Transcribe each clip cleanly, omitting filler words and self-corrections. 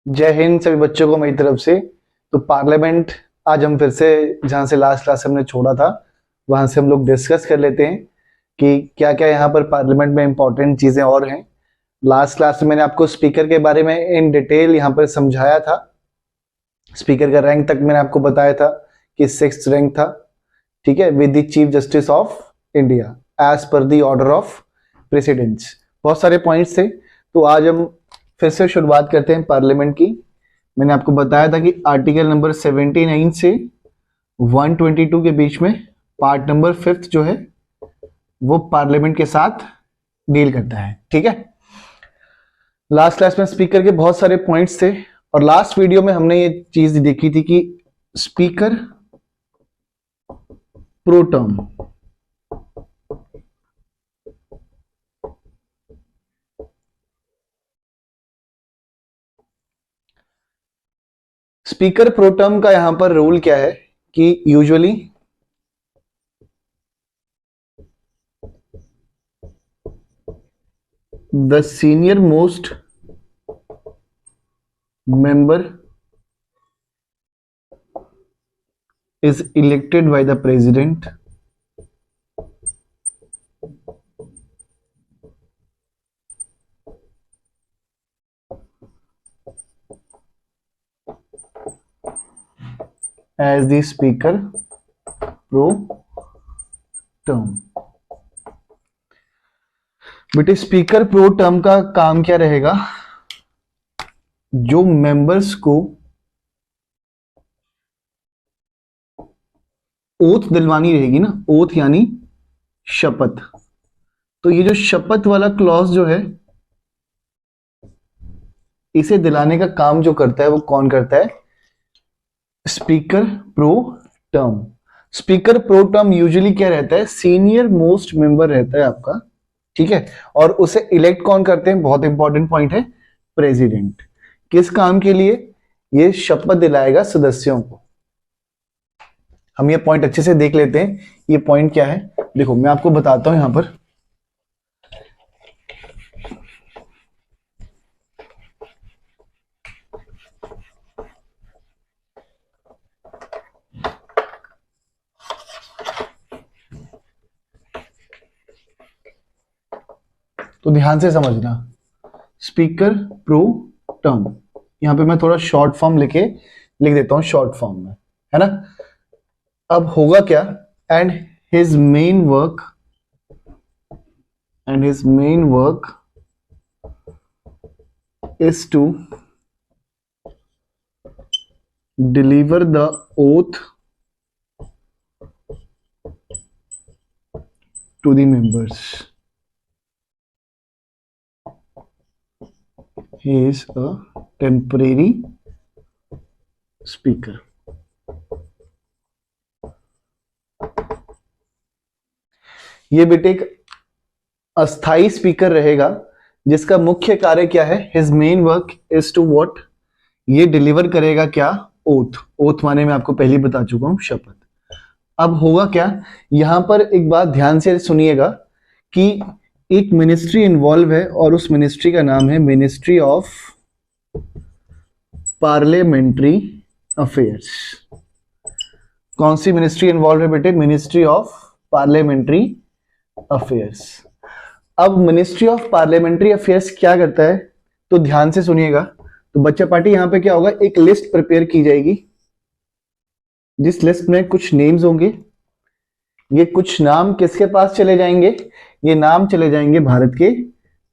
जय हिंद सभी बच्चों को मेरी तरफ से। तो पार्लियामेंट आज हम फिर से जहां से लास्ट क्लास हमने छोड़ा था वहां से हम लोग डिस्कस कर लेते हैं कि क्या क्या यहाँ पर पार्लियामेंट में इंपॉर्टेंट चीजें और हैं। लास्ट क्लास में मैंने आपको स्पीकर के बारे में इन डिटेल यहाँ पर समझाया था। स्पीकर का रैंक तक मैंने आपको बताया था कि 6th रैंक था, ठीक है, with the chief justice of India as per the order of presidents. बहुत सारे पॉइंट्स थे। तो आज हम फिर से शुरुआत करते हैं पार्लियामेंट की। मैंने आपको बताया था कि आर्टिकल नंबर 79 से 122 के बीच में पार्ट नंबर 5 जो है वो पार्लियामेंट के साथ डील करता है, ठीक है। लास्ट क्लास में स्पीकर के बहुत सारे पॉइंट्स थे और लास्ट वीडियो में हमने ये चीज देखी थी कि speaker pro term, speaker pro tem का यहां पर रूल क्या है कि usually the senior most member is elected by the president as the speaker pro term। बेटे स्पीकर प्रो टर्म का काम क्या रहेगा? जो मेंबर्स को ओथ दिलवानी रहेगी ना, ओथ यानी शपथ, तो ये जो शपथ वाला क्लॉज जो है इसे दिलाने का काम जो करता है वो कौन करता है? Speaker pro term. Speaker pro term usually क्या रहता है? सीनियर मोस्ट मेंबर रहता है आपका, ठीक है। और उसे इलेक्ट कौन करते हैं? बहुत इंपॉर्टेंट पॉइंट है, प्रेसिडेंट। किस काम के लिए? ये शपथ दिलाएगा सदस्यों को। हम ये पॉइंट अच्छे से देख लेते हैं। ये पॉइंट क्या है? देखो मैं आपको बताता हूं यहां पर। तो ध्यान से समझना, स्पीकर प्रो टर्म, यहां पे मैं थोड़ा शॉर्ट फॉर्म लिख देता हूं, शॉर्ट फॉर्म में, है ना। अब होगा क्या? And his main work is to deliver the oath to the members. He is a temporary speaker. ये बेटे एक अस्थाई स्पीकर रहेगा जिसका मुख्य कार्य क्या है? His main work is to what? ये डिलीवर करेगा क्या? ओथ। ओथ माने मैं आपको पहले बता चुका हूं, शपथ। अब होगा क्या? यहां पर एक बात ध्यान से सुनिएगा कि एक मिनिस्ट्री इन्वॉल्व है और उस मिनिस्ट्री का नाम है मिनिस्ट्री ऑफ पार्लियामेंट्री अफेयर्स। कौन सी मिनिस्ट्री इन्वॉल्व है बेटे? Ministry of parliamentary affairs. अब मिनिस्ट्री ऑफ पार्लियामेंट्री अफेयर्स क्या करता है? तो ध्यान से सुनिएगा। तो बच्चा पार्टी यहां पे क्या होगा? एक लिस्ट प्रिपेयर की जाएगी जिस लिस्ट में कुछ नेम्स होंगे। ये कुछ नाम किसके पास चले जाएंगे? ये नाम चले जाएंगे भारत के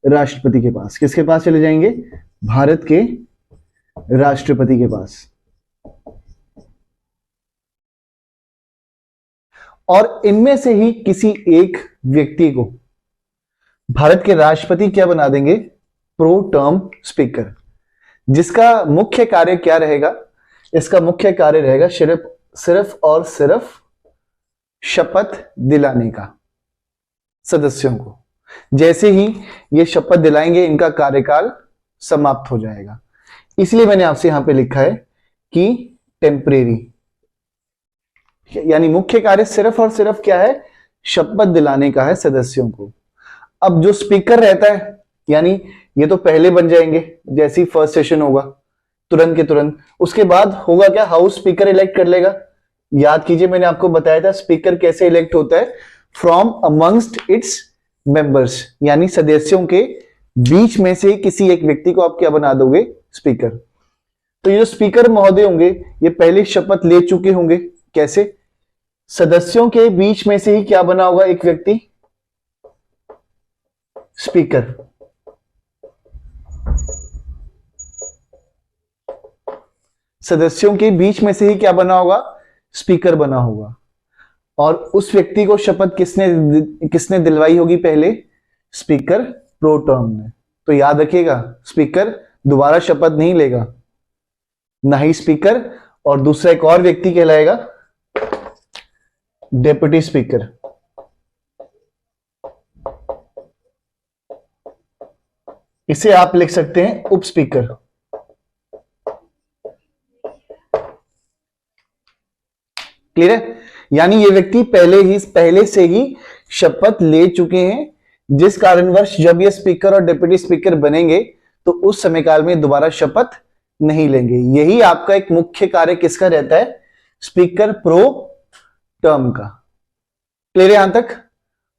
राष्ट्रपति के पास। किसके पास चले जाएंगे? भारत के राष्ट्रपति के पास। और इनमें से ही किसी एक व्यक्ति को भारत के राष्ट्रपति क्या बना देंगे? Pro term speaker. जिसका मुख्य कार्य क्या रहेगा? इसका मुख्य कार्य रहेगा सिर्फ और सिर्फ शपथ दिलाने का सदस्यों को। जैसे ही ये शपथ दिलाएंगे इनका कार्यकाल समाप्त हो जाएगा। इसलिए मैंने आपसे यहां पे लिखा है कि टेम्परेरी, यानी मुख्य कार्य सिर्फ और सिर्फ क्या है? शपथ दिलाने का है सदस्यों को। अब जो स्पीकर रहता है, यानी ये तो पहले बन जाएंगे जैसे ही फर्स्ट सेशन होगा, तुरंत के तुरंत। उसके बाद होगा क्या, हाउस स्पीकर इलेक्ट कर लेगा। याद कीजिए मैंने आपको बताया था स्पीकर कैसे इलेक्ट होता है, फ्रॉम अमंगस्ट इट्स मेंबर्स, यानी सदस्यों के बीच में से किसी एक व्यक्ति को आप क्या बना दोगे, स्पीकर। तो ये जो स्पीकर महोदय होंगे ये पहले शपथ ले चुके होंगे। कैसे, सदस्यों के बीच में से ही क्या बना होगा एक व्यक्ति, स्पीकर। सदस्यों के बीच में से ही क्या बना होगा, स्पीकर बना होगा। और उस व्यक्ति को शपथ किसने किसने दिलवाई होगी पहले, स्पीकर प्रो टर्म ने। तो याद रखिएगा स्पीकर दोबारा शपथ नहीं लेगा, ना ही स्पीकर, और दूसरा एक और व्यक्ति कहलाएगा डेप्यूटी स्पीकर। इसे आप लिख सकते हैं उप स्पीकर। क्लियर है, यानी ये व्यक्ति पहले से ही शपथ ले चुके हैं, जिस कारणवश जब ये स्पीकर और डिप्टी स्पीकर बनेंगे तो उस समय काल में दोबारा शपथ नहीं लेंगे। यही आपका एक मुख्य कार्य किसका रहता है, स्पीकर प्रो टर्म का। क्लियर है यहां तक,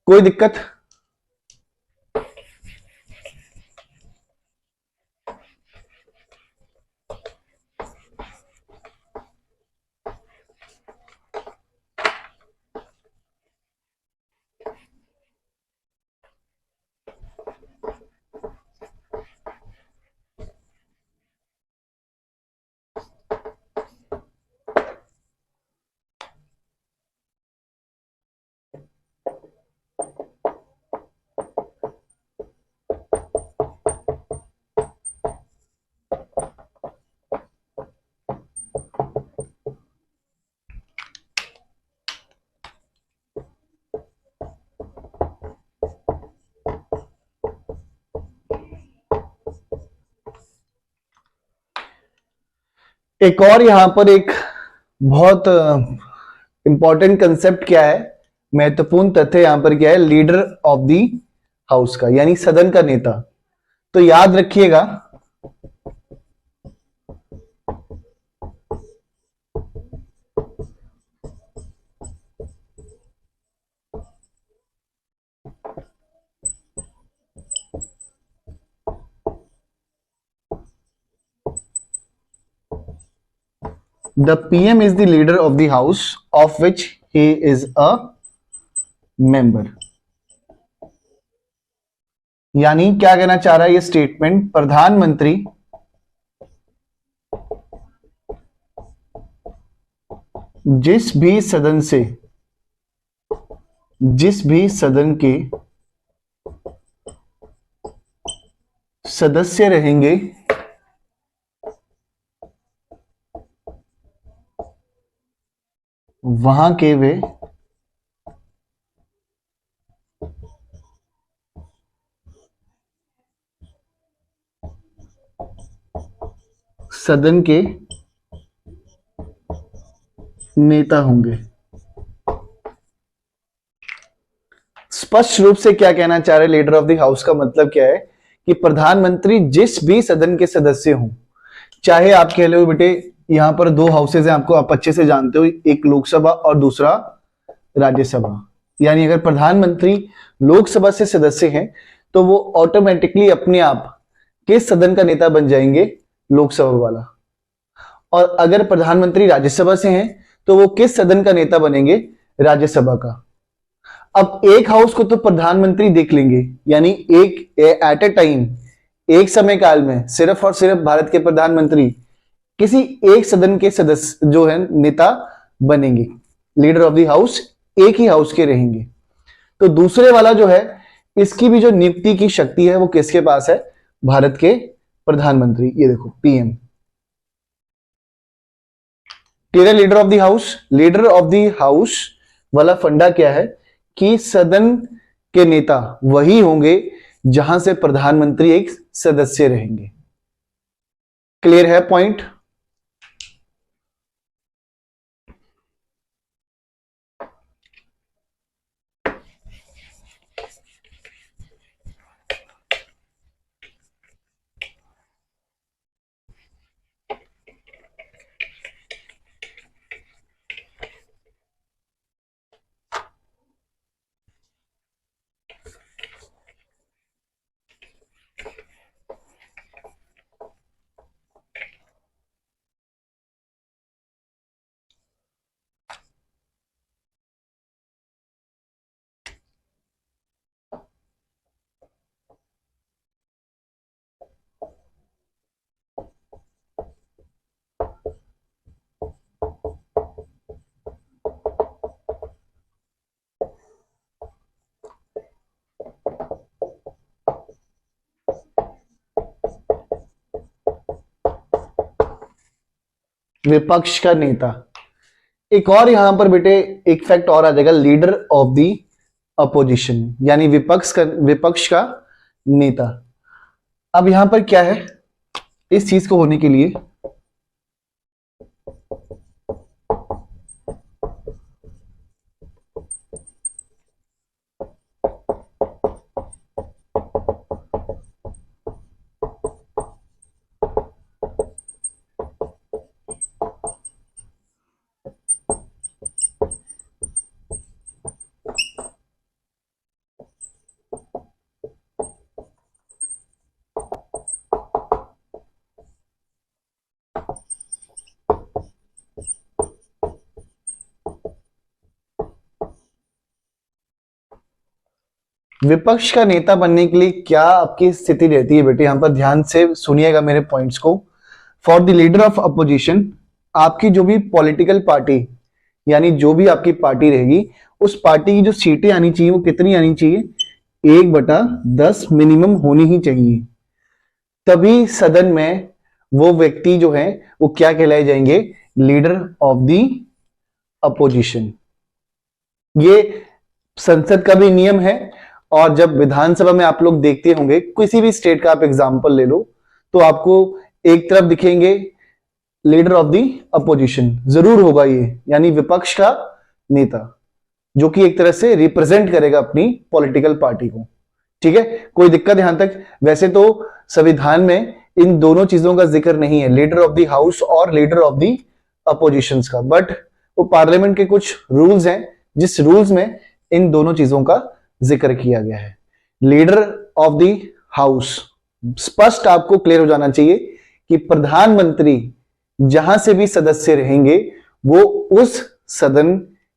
कोई दिक्कत? एक और यहां पर एक बहुत इंपॉर्टेंट कंसेप्ट क्या है, महत्वपूर्ण तथ्य यहां पर क्या है, लीडर ऑफ द हाउस का, यानी सदन का नेता। तो याद रखिएगा the PM is the leader of the house of which he is a member। यानी क्या कहना चाह रहा है ये स्टेटमेंट, प्रधानमंत्री जिस भी सदन के सदस्य रहेंगे वहां के वे सदन के नेता होंगे। स्पष्ट रूप से क्या कहना चाह रहे लीडर ऑफ द हाउस का मतलब क्या है कि प्रधानमंत्री जिस भी सदन के सदस्य हों, चाहे आप कह लो बेटे यहां पर दो हाउसेज हैं, आपको आप अच्छे से जानते हो, एक लोकसभा और दूसरा राज्यसभा। यानी अगर प्रधानमंत्री लोकसभा से सदस्य हैं तो वो ऑटोमेटिकली अपने आप किस सदन का नेता बन जाएंगे, लोकसभा वाला। और अगर प्रधानमंत्री राज्यसभा से हैं तो वो किस सदन का नेता बनेंगे, राज्यसभा का। अब एक हाउस को तो प्रधानमंत्री देख लेंगे, यानी एक एट ए टाइम, एक समय काल में सिर्फ और सिर्फ भारत के प्रधानमंत्री किसी एक सदन के सदस्य जो है नेता बनेंगे, लीडर ऑफ द हाउस एक ही हाउस के रहेंगे। तो दूसरे वाला जो है इसकी भी जो नियुक्ति की शक्ति है वो किसके पास है, भारत के प्रधानमंत्री। ये देखो PM. Clear, leader of the house. Leader of the house वाला फंडा क्या है कि सदन के नेता वही होंगे जहां से प्रधानमंत्री एक सदस्य रहेंगे। क्लियर है पॉइंट? विपक्ष का नेता। एक और यहां पर बेटे एक फैक्ट और आ जाएगा, लीडर ऑफ द अपोजिशन, यानी विपक्ष का नेता। अब यहां पर क्या है, इस चीज को होने के लिए विपक्ष का नेता बनने के लिए क्या आपकी स्थिति रहती है बेटे, यहां पर ध्यान से सुनिएगा मेरे पॉइंट्स को। For the leader of opposition, आपकी जो भी पॉलिटिकल पार्टी, यानी जो भी आपकी पार्टी रहेगी, उस पार्टी की जो सीटें आनी चाहिए वो कितनी आनी चाहिए, 1/10 मिनिमम होनी ही चाहिए। तभी सदन में वो व्यक्ति जो है वो क्या कहलाए जाएंगे, लीडर ऑफ द अपोजिशन। ये संसद का भी नियम है। और जब विधानसभा में आप लोग देखते होंगे, किसी भी स्टेट का आप एग्जांपल ले लो, तो आपको एक तरफ दिखेंगे लीडर ऑफ द अपोजिशन, जरूर होगा ये, यानी विपक्ष का नेता, जो कि एक तरह से रिप्रेजेंट करेगा अपनी पॉलिटिकल पार्टी को। ठीक है, कोई दिक्कत यहां तक? वैसे तो संविधान में इन दोनों चीजों का जिक्र नहीं है, लीडर ऑफ द हाउस और लीडर ऑफ द अपोजिशन का, बट वो पार्लियामेंट के कुछ रूल्स हैं जिस रूल्स में इन दोनों चीजों का जिक्र किया गया है। लीडर ऑफ द हाउस, स्पष्ट आपको क्लियर हो जाना चाहिए कि प्रधानमंत्री जहां से भी सदस्य रहेंगे वो उस सदन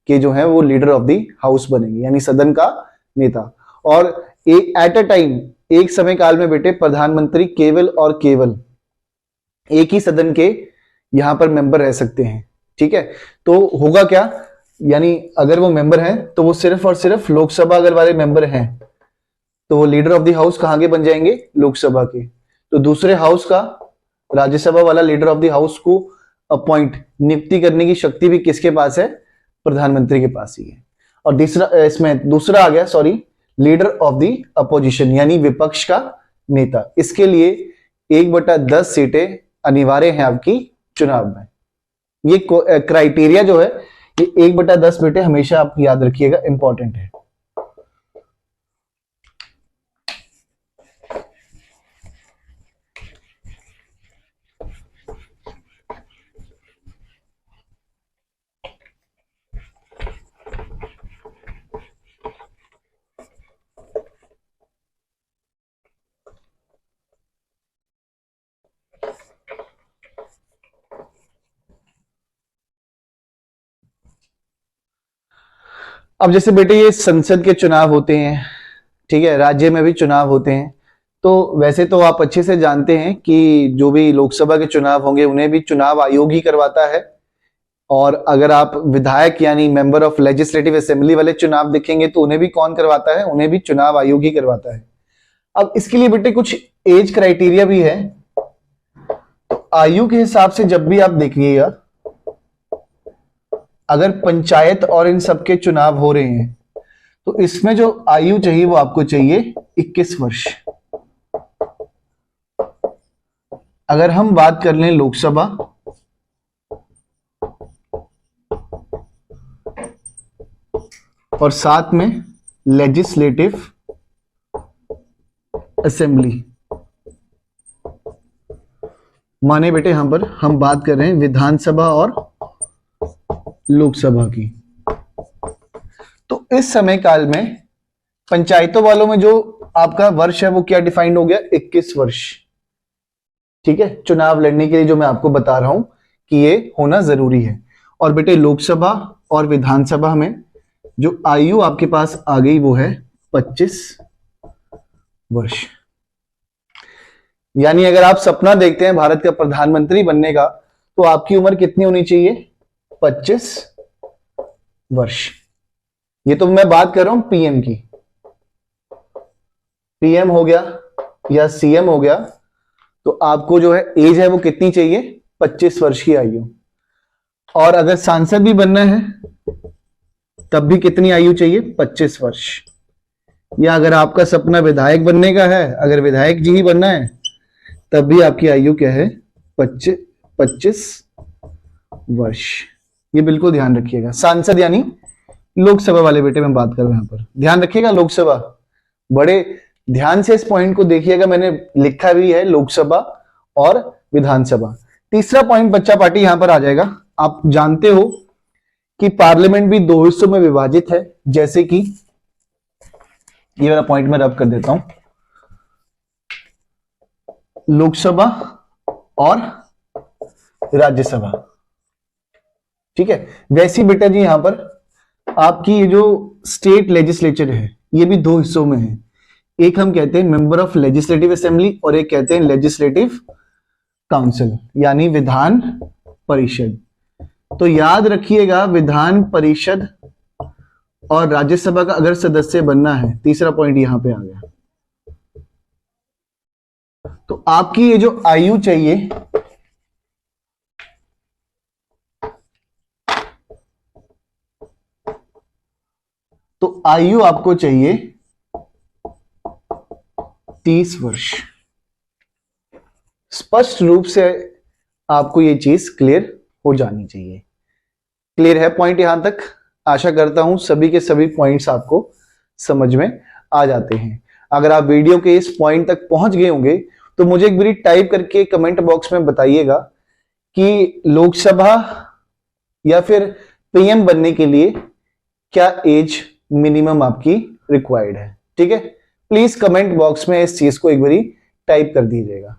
के जो है वो लीडर ऑफ द हाउस बनेंगे, यानी सदन का नेता। और एट अ टाइम, एक समय काल में बेटे प्रधानमंत्री केवल और केवल एक ही सदन के यहां पर मेंबर रह सकते हैं। ठीक है, तो होगा क्या, यानी अगर वो मेंबर हैं तो वो सिर्फ और सिर्फ लोकसभा अगर वाले मेंबर हैं तो वो लीडर ऑफ द हाउस कहां के बन जाएंगे, लोकसभा के। तो दूसरे हाउस का, राज्यसभा वाला लीडर ऑफ द हाउस को अपॉइंट, नियुक्ति करने की शक्ति भी किसके पास है, प्रधानमंत्री के पास ही है। और इसमें दूसरा आ गया, sorry, leader of the opposition, यानी विपक्ष का नेता। इसके लिए 1/10 सीटें अनिवार्य हैं आपकी चुनाव में। ये क्राइटेरिया जो है, ये 1/10 बेटे हमेशा आप याद रखिएगा, इंपॉर्टेंट है। अब जैसे बेटे ये संसद के चुनाव होते हैं, ठीक है, राज्य में भी चुनाव होते हैं, तो वैसे तो आप अच्छे से जानते हैं कि जो भी लोकसभा के चुनाव होंगे उन्हें भी चुनाव आयोग ही करवाता है। और अगर आप विधायक यानी मेंबर ऑफ लेजिस्लेटिव असेंबली वाले चुनाव देखेंगे तो उन्हें भी कौन करवाता है, उन्हें भी चुनाव आयोग ही करवाता है। अब इसके लिए बेटे कुछ एज क्राइटेरिया भी है। तो आयु के हिसाब से जब भी आप देखिएगा, अगर पंचायत और इन सबके चुनाव हो रहे हैं तो इसमें जो आयु चाहिए वो आपको चाहिए 21 वर्ष। अगर हम बात कर लें लोकसभा, और साथ में लेजिस्लेटिव असेंबली, माने बेटे यहां पर हम बात कर रहे हैं विधानसभा और लोकसभा की, तो इस समय काल में पंचायतों वालों में जो आपका वर्ष है वो क्या डिफाइंड हो गया, 21 वर्ष। ठीक है, चुनाव लड़ने के लिए जो मैं आपको बता रहा हूं कि ये होना जरूरी है। और बेटे लोकसभा और विधानसभा में जो आयु आपके पास आ गई वो है 25 वर्ष। यानी अगर आप सपना देखते हैं भारत का प्रधानमंत्री बनने का तो आपकी उम्र कितनी होनी चाहिए, 25 वर्ष। ये तो मैं बात कर रहा हूं पीएम की। पीएम हो गया या सीएम हो गया तो आपको जो है एज है वो कितनी चाहिए, 25 वर्ष की आयु। और अगर सांसद भी बनना है तब भी कितनी आयु चाहिए? 25 वर्ष। या अगर आपका सपना विधायक बनने का है, अगर विधायक जी ही बनना है तब भी आपकी आयु क्या है? 25 वर्ष। ये बिल्कुल ध्यान रखिएगा। सांसद यानी लोकसभा वाले बेटे मैं बात कर रहा हूं, यहां पर ध्यान रखिएगा। लोकसभा, बड़े ध्यान से इस पॉइंट को देखिएगा, मैंने लिखा भी है लोकसभा और विधानसभा। तीसरा पॉइंट बच्चा पार्टी यहां पर आ जाएगा। आप जानते हो कि पार्लियामेंट भी दो हिस्सों में विभाजित है, जैसे कि ये वाला पॉइंट मैं रब कर देता हूं, लोकसभा और राज्यसभा। ठीक है, वैसी बेटा जी यहां पर आपकी ये जो स्टेट लेजिस्लेचर है ये भी दो हिस्सों में है। एक हम कहते हैं मेंबर ऑफ लेजिस्लेटिव असेंबली और एक कहते हैं लेजिस्लेटिव काउंसिल यानी विधान परिषद। तो याद रखिएगा, विधान परिषद और राज्यसभा का अगर सदस्य बनना है, तीसरा पॉइंट यहां पे आ गया, तो आपकी ये जो आयु चाहिए तो आयु आपको चाहिए 30 वर्ष। स्पष्ट रूप से आपको ये चीज क्लियर हो जानी चाहिए। क्लियर है पॉइंट यहां तक? आशा करता हूं सभी के सभी पॉइंट्स आपको समझ में आ जाते हैं। अगर आप वीडियो के इस पॉइंट तक पहुंच गए होंगे तो मुझे एक बारी टाइप करके कमेंट बॉक्स में बताइएगा कि लोकसभा या फिर पीएम बनने के लिए क्या एज मिनिमम आपकी रिक्वायर्ड है। ठीक है, प्लीज कमेंट बॉक्स में इस चीज को एक बारी टाइप कर दीजिएगा।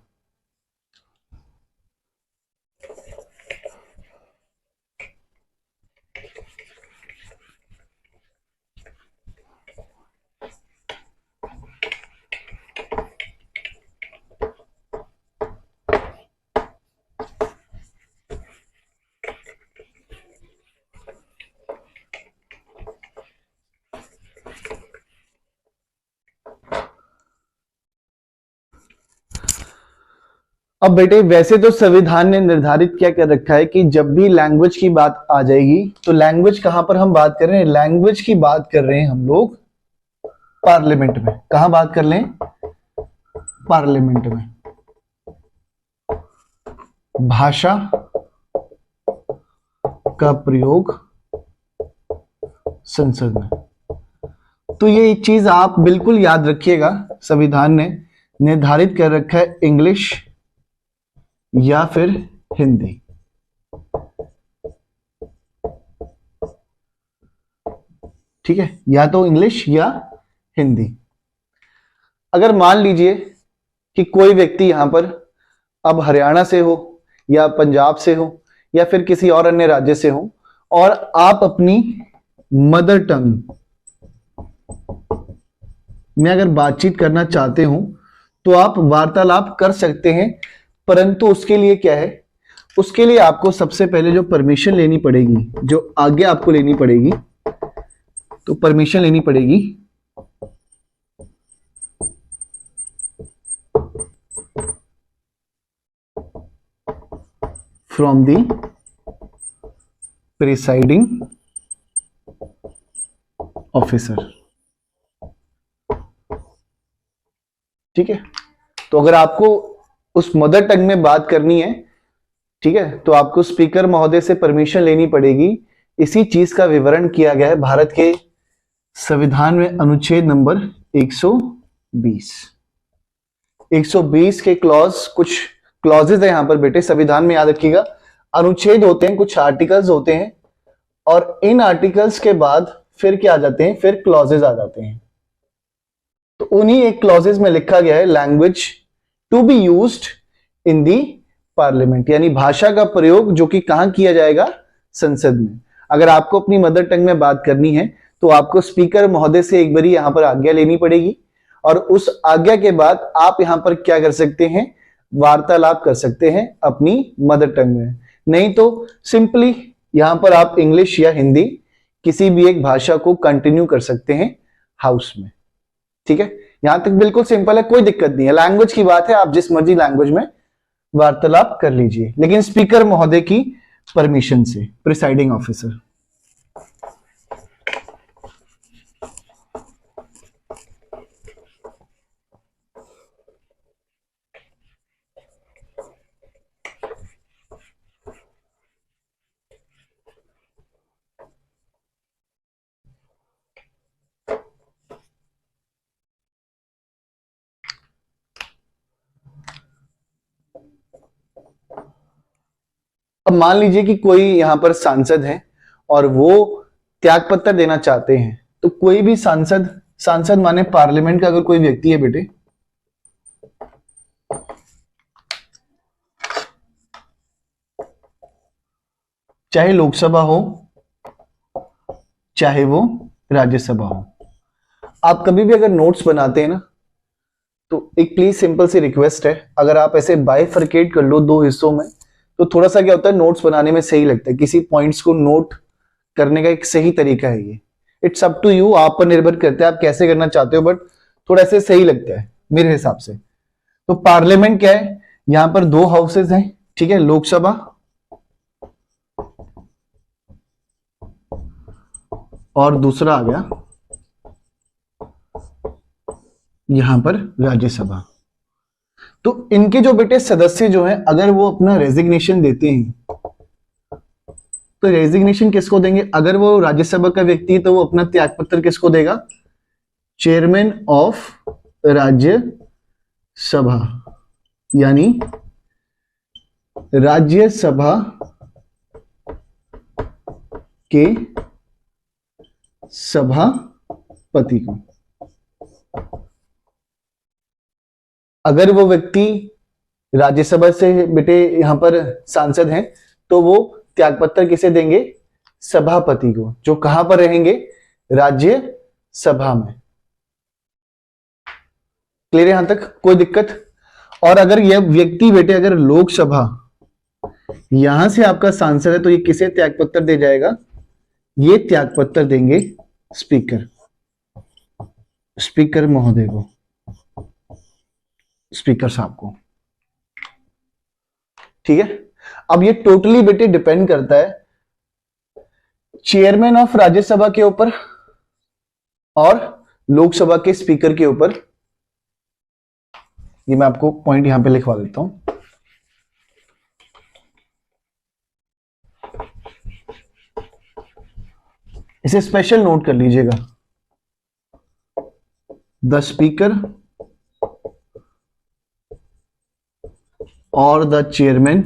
अब बेटे वैसे तो संविधान ने निर्धारित क्या कर रखा है कि जब भी लैंग्वेज की बात आ जाएगी तो लैंग्वेज कहां पर हम बात कर रहे हैं? लैंग्वेज की बात कर रहे हैं हम लोग पार्लियामेंट में। कहां बात कर लें? पार्लियामेंट में। भाषा का प्रयोग संसद में। तो ये चीज आप बिल्कुल याद रखिएगा, संविधान ने निर्धारित कर रखा है इंग्लिश या फिर हिंदी। ठीक है, या तो इंग्लिश या हिंदी। अगर मान लीजिए कि कोई व्यक्ति यहां पर अब हरियाणा से हो या पंजाब से हो या फिर किसी और अन्य राज्य से हो और आप अपनी मदर टंग में अगर बातचीत करना चाहते हो तो आप वार्तालाप कर सकते हैं, परंतु उसके लिए क्या है? उसके लिए आपको सबसे पहले जो परमिशन लेनी पड़ेगी, जो आज्ञा आपको लेनी पड़ेगी, तो परमिशन लेनी पड़ेगी फ्रॉम द प्रिसाइडिंग ऑफिसर। ठीक है, तो अगर आपको उस मदर टंग में बात करनी है, ठीक है, तो आपको स्पीकर महोदय से परमिशन लेनी पड़ेगी। इसी चीज का विवरण किया गया है भारत के संविधान में अनुच्छेद नंबर 120। 120 के कुछ क्लॉजेज है यहां पर बेटे संविधान में, याद रखिएगा। अनुच्छेद होते हैं, कुछ आर्टिकल्स होते हैं और इन आर्टिकल्स के बाद फिर क्या आ जाते हैं? फिर क्लॉजेज आ जाते हैं। तो उन्हीं एक क्लॉजेज में लिखा गया है language to be used in the parliament, यानी भाषा का प्रयोग जो कि कहां किया जाएगा? संसद में। अगर आपको अपनी मदर टंग में बात करनी है तो आपको स्पीकर महोदय से एक बारी यहां पर आज्ञा लेनी पड़ेगी और उस आज्ञा के बाद आप यहां पर क्या कर सकते हैं? वार्तालाप कर सकते हैं अपनी मदर टंग में। नहीं तो सिंपली यहां पर आप इंग्लिश या हिंदी किसी भी एक भाषा को कंटिन्यू कर सकते हैं हाउस में। ठीक है, यहां तक बिल्कुल सिंपल है, कोई दिक्कत नहीं है। लैंग्वेज की बात है, आप जिस मर्जी लैंग्वेज में वार्तालाप कर लीजिए, लेकिन स्पीकर महोदय की परमिशन से, प्रिसाइडिंग ऑफिसर। अब मान लीजिए कि कोई यहां पर सांसद है और वो त्यागपत्र देना चाहते हैं, तो कोई भी सांसद, सांसद माने पार्लियामेंट का अगर कोई व्यक्ति है बेटे, चाहे लोकसभा हो चाहे वो राज्यसभा हो, आप कभी भी अगर नोट्स बनाते हैं ना, तो एक प्लीज सिंपल सी रिक्वेस्ट है, अगर आप ऐसे बाइफरकेट कर लो दो हिस्सों में, तो थोड़ा सा क्या होता है, नोट्स बनाने में सही लगता है। किसी पॉइंट्स को नोट करने का एक सही तरीका है ये। इट्स अप टू यू, आप पर निर्भर करता है आप कैसे करना चाहते हो, बट थोड़ा ऐसे सही लगता है मेरे हिसाब से। तो पार्लियामेंट क्या है, यहां पर दो हाउसेज हैं, ठीक है, लोकसभा और दूसरा आ गया यहां पर राज्यसभा। तो इनके जो बेटे सदस्य जो हैं, अगर वो अपना रेजिग्नेशन देते हैं, तो रेजिग्नेशन किसको देंगे, अगर वो राज्यसभा का व्यक्ति है तो वो अपना त्यागपत्र किसको देगा, चेयरमैन ऑफ राज्यसभा, यानी राज्यसभा के सभापति को। अगर वो व्यक्ति राज्यसभा से बेटे यहां पर सांसद हैं, तो वो त्यागपत्र किसे देंगे, सभापति को, जो कहां पर रहेंगे, राज्यसभा में। क्लियर है यहां तक, कोई दिक्कत। और अगर यह व्यक्ति बेटे अगर लोकसभा यहां से आपका सांसद है, तो ये किसे त्यागपत्र दे जाएगा, ये त्यागपत्र देंगे स्पीकर, स्पीकर महोदय को, स्पीकर साहब को, ठीक है। अब ये टोटली बेटे डिपेंड करता है चेयरमैन ऑफ राज्यसभा के ऊपर और लोकसभा के स्पीकर के ऊपर। ये मैं आपको पॉइंट यहां पे लिखवा देता हूं। इसे स्पेशल नोट कर लीजिएगा, द स्पीकर और द चेयरमैन।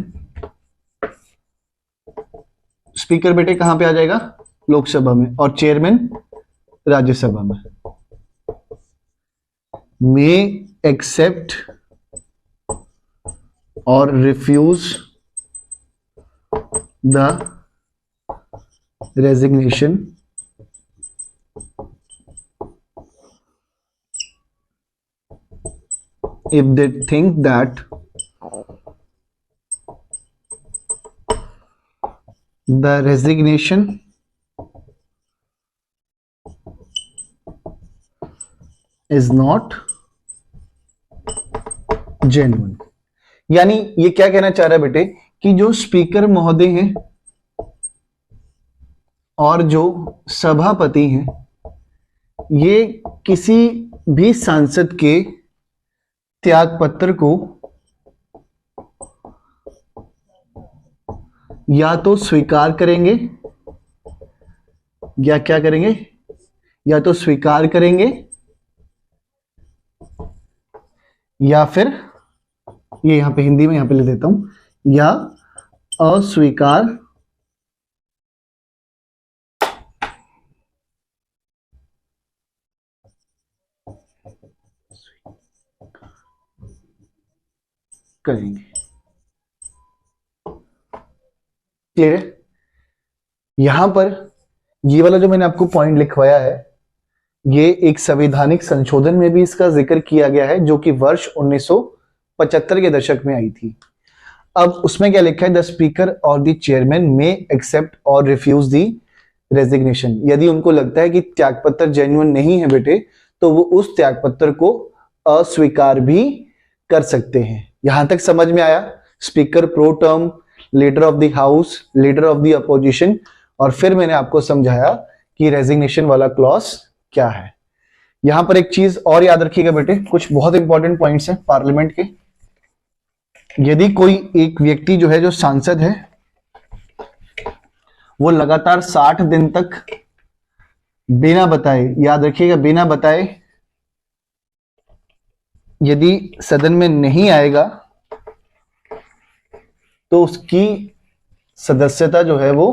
स्पीकर बेटे कहां पे आ जाएगा, लोकसभा में, और चेयरमैन राज्यसभा में। मे एक्सेप्ट और refuse the resignation if they think that the resignation is not genuine। यानी ये क्या कहना चाह रहा है बेटे, कि जो स्पीकर महोदय हैं और जो सभापति हैं, ये किसी भी सांसद के त्यागपत्र को या तो स्वीकार करेंगे, या क्या करेंगे, या तो स्वीकार करेंगे या फिर, ये यहां पे हिंदी में यहां पे लिख देता हूं, या अस्वीकार करेंगे। क्लियर है। यहां पर ये वाला जो मैंने आपको पॉइंट लिखवाया है, ये एक संवैधानिक संशोधन में भी इसका जिक्र किया गया है, जो कि वर्ष 1975 के दशक में आई थी। अब उसमें क्या लिखा है, द स्पीकर और द चेयरमैन में एक्सेप्ट और रिफ्यूज दी रेजिग्नेशन। यदि उनको लगता है कि त्यागपत्र जेन्युइन नहीं है बेटे, तो वो उस त्यागपत्र को अस्वीकार भी कर सकते हैं। यहां तक समझ में आया। Speaker pro term leader of the house, leader of the opposition, और फिर मैंने आपको समझाया कि रेजिग्नेशन वाला क्लॉज क्या है। यहां पर एक चीज और याद रखिएगा बेटे, कुछ बहुत इंपॉर्टेंट पॉइंट्स हैं पार्लियामेंट के। यदि कोई एक व्यक्ति जो है, जो सांसद है, वो लगातार 60 दिन तक बिना बताए, याद रखिएगा बिना बताए, यदि सदन में नहीं आएगा तो उसकी सदस्यता जो है वो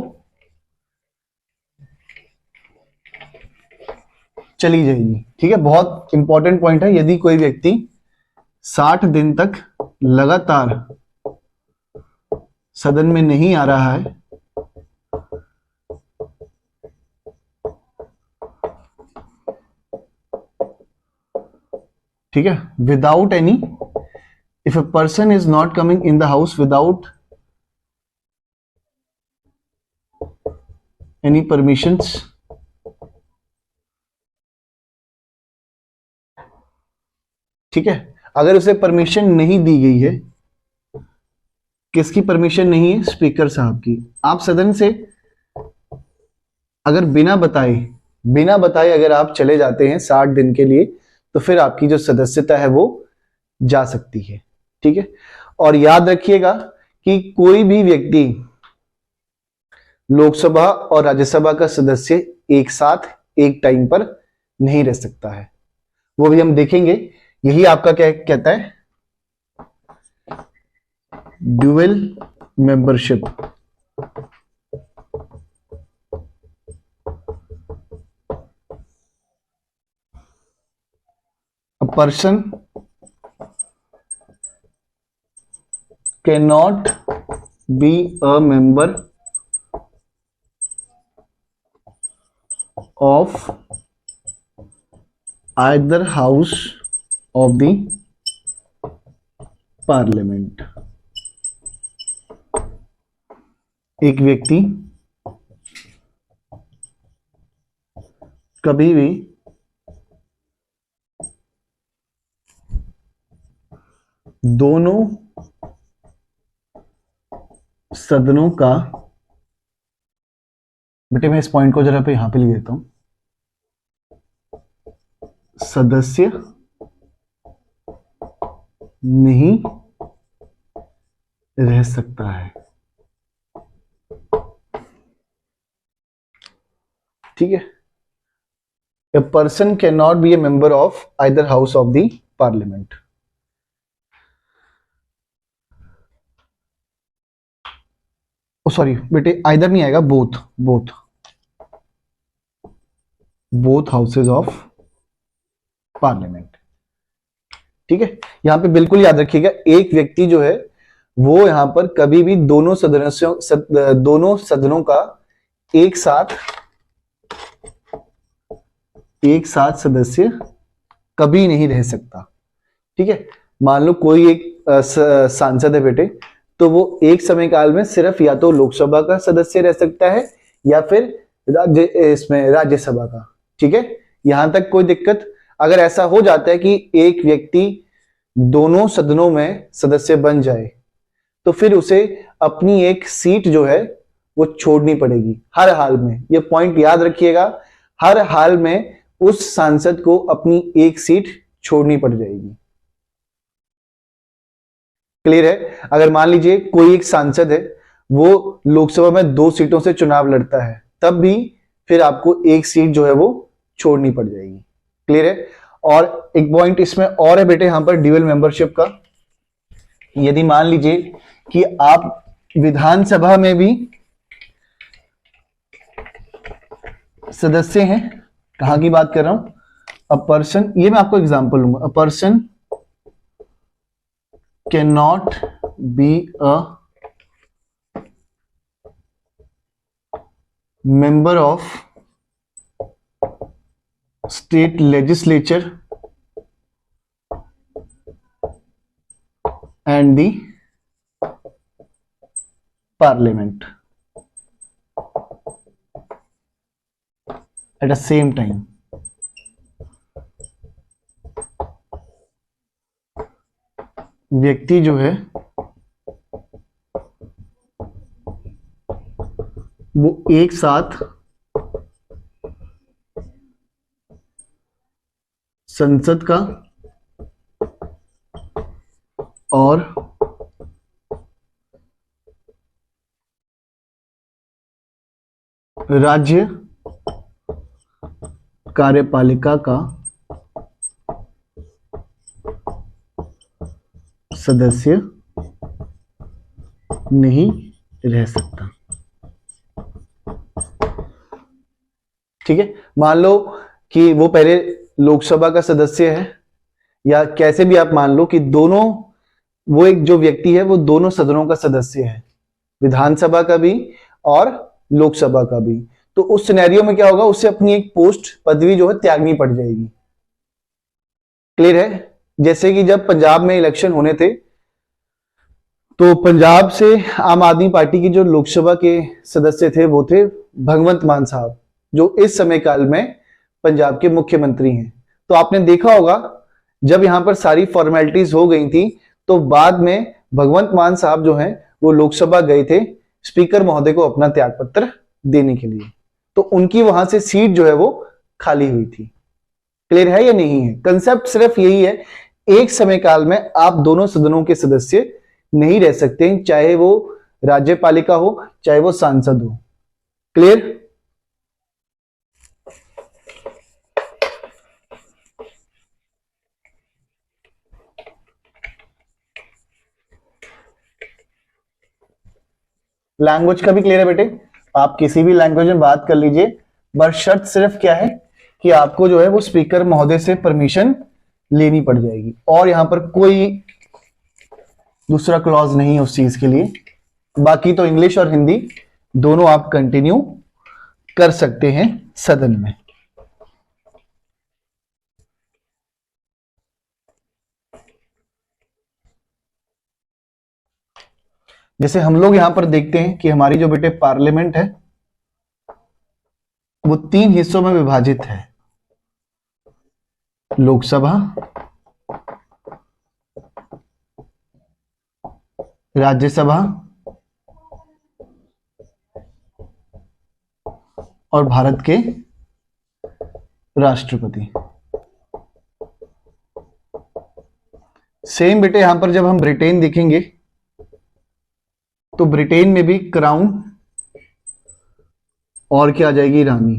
चली जाएगी। ठीक है, बहुत इंपॉर्टेंट पॉइंट है। यदि कोई व्यक्ति 60 दिन तक लगातार सदन में नहीं आ रहा है, ठीक है, without any, if a person is not coming in the house without any permissions, ठीक है, अगर उसे परमिशन नहीं दी गई है, किसकी परमिशन नहीं है? स्पीकर साहब की। आप सदन से अगर बिना बताए अगर आप चले जाते हैं 60 दिन के लिए, तो फिर आपकी जो सदस्यता है वो जा सकती है। ठीक है, और याद रखिएगा कि कोई भी व्यक्ति लोकसभा और राज्यसभा का सदस्य एक साथ एक टाइम पर नहीं रह सकता है, वो भी हम देखेंगे। यही आपका क्या कहता है? Dual membership. A person cannot be a member of either house of the parliament। एक व्यक्ति कभी भी दोनों सदनों का, बेटे मैं इस पॉइंट को जरा पे यहां पे लिख देता हूं, सदस्य नहीं रह सकता है। ठीक है, a person can not be a member of either house of the parliament. Oh sorry बेटे, आइदर नहीं आएगा, बोथ हाउसेज ऑफ पार्लियामेंट। ठीक है, यहां पे बिल्कुल याद रखिएगा, एक व्यक्ति जो है वो यहां पर कभी भी दोनों सदनों का एक साथ सदस्य कभी नहीं रह सकता। ठीक है, मान लो कोई एक सांसद है बेटे, तो वो एक समय काल में सिर्फ या तो लोकसभा का सदस्य रह सकता है या फिर राज्यसभा का। ठीक है, यहां तक कोई दिक्कत? अगर ऐसा हो जाता है कि एक व्यक्ति दोनों सदनों में सदस्य बन जाए, तो फिर उसे अपनी एक सीट जो है वो छोड़नी पड़ेगी हर हाल में। ये पॉइंट याद रखिएगा, हर हाल में उस सांसद को अपनी एक सीट छोड़नी पड़ जाएगी। क्लियर है? अगर मान लीजिए कोई एक सांसद है, वो लोकसभा में 2 सीटों से चुनाव लड़ता है, तब भी फिर आपको एक सीट जो है वो छोड़नी पड़ जाएगी। क्लियर है? और एक पॉइंट इसमें और है बेटे, यहां पर ड्यूअल मेंबरशिप का। यदि मान लीजिए कि आप विधानसभा में भी सदस्य हैं, कहां की बात कर रहा हूं? अ पर्सन, ये मैं आपको एग्जांपल लूंगा, a person can not be a member of state legislature and the parliament at the same time। व्यक्ति जो है वो एक साथ संसद का और राज्य कार्यपालिका का सदस्य नहीं रह सकता। ठीक है, मान लो कि वो पहले लोकसभा का सदस्य है, या कैसे भी आप मान लो कि दोनों, वो एक जो व्यक्ति है वो दोनों सदनों का सदस्य है, विधानसभा का भी और लोकसभा का भी। तो उस सिनेरियो में क्या होगा, उसे अपनी एक पोस्ट पदवी जो है त्यागनी पड़ जाएगी। क्लियर है? जैसे कि जब पंजाब में इलेक्शन होने थे तो पंजाब से आम आदमी पार्टी की जो लोकसभा के सदस्य थे वो थे भगवंत मान साहब, जो इस समय काल में पंजाब के मुख्यमंत्री हैं। तो आपने देखा होगा जब यहां पर सारी फॉर्मेलिटीज हो गई थी तो बाद में भगवंत मान साहब जो हैं वो लोकसभा गए थे स्पीकर महोदय को अपना त्यागपत्र देने के लिए, तो उनकी वहां से सीट जो है वो खाली हुई थी। क्लियर है या नहीं है? कंसेप्ट सिर्फ यही है, एक समय काल में आप दोनों सदनों के सदस्य नहीं रह सकते, चाहे वो राज्यपालिका हो चाहे वो सांसद हो। क्लियर? लैंग्वेज का भी क्लियर है बेटे? आप किसी भी लैंग्वेज में बात कर लीजिए, बस शर्त सिर्फ क्या है कि आपको जो है वो स्पीकर महोदय से परमिशन लेनी पड़ जाएगी, और यहां पर कोई दूसरा क्लॉज नहीं है उस चीज के लिए। बाकी तो इंग्लिश और हिंदी दोनों आप कंटिन्यू कर सकते हैं सदन में। जैसे हम लोग यहां पर देखते हैं कि हमारी जो बेटे पार्लियामेंट है वो 3 हिस्सों में विभाजित है, लोकसभा, राज्यसभा और भारत के राष्ट्रपति। सेम बेटे यहां पर जब हम ब्रिटेन देखेंगे तो ब्रिटेन में भी क्राउन और क्या आ जाएगी, रानी,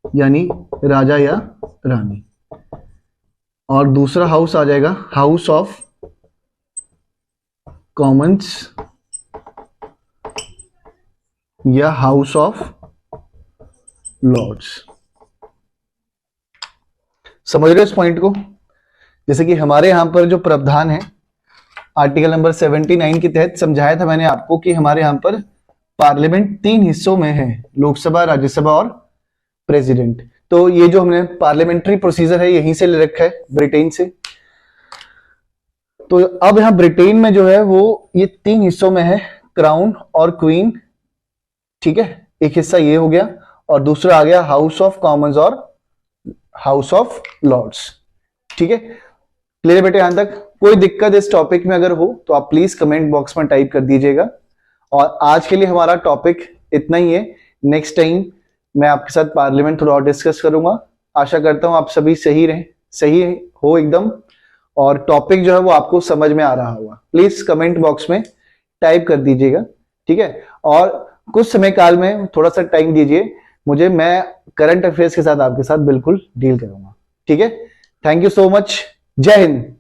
यानी राजा या रानी, और दूसरा हाउस आ जाएगा हाउस ऑफ कॉमन्स या हाउस ऑफ लॉर्ड्स। समझ रहे हो इस पॉइंट को? जैसे कि हमारे यहां पर जो प्रावधान है आर्टिकल नंबर 79 के तहत समझाया था मैंने आपको कि हमारे यहां पर पार्लियामेंट 3 हिस्सों में है, लोकसभा, राज्यसभा और प्रेसिडेंट। तो ये जो हमने पार्लियामेंट्री प्रोसीजर है यहीं से ले रखा है, ब्रिटेन से। तो अब यहां ब्रिटेन में जो है वो ये 3 हिस्सों में है, क्राउन और क्वीन। ठीक है, एक हिस्सा ये हो गया और दूसरा आ गया हाउस ऑफ कॉमन्स और हाउस ऑफ लॉर्ड्स। ठीक है, क्लियर बेटे? यहां तक कोई दिक्कत इस टॉपिक में अगर हो तो आप प्लीज कमेंट बॉक्स में टाइप कर दीजिएगा। और आज के लिए हमारा टॉपिक इतना ही है, नेक्स्ट टाइम मैं आपके साथ पार्लियामेंट थोड़ा और डिस्कस करूंगा। आशा करता हूं आप सभी सही रहे, सही हो एकदम, और टॉपिक जो है वो आपको समझ में आ रहा होगा। प्लीज कमेंट बॉक्स में टाइप कर दीजिएगा। ठीक है, और कुछ समय काल में थोड़ा सा टाइम दीजिए मुझे, मैं करंट अफेयर्स के साथ आपके साथ बिल्कुल डील करूंगा। ठीक है, थैंक यू सो मच, जय हिंद।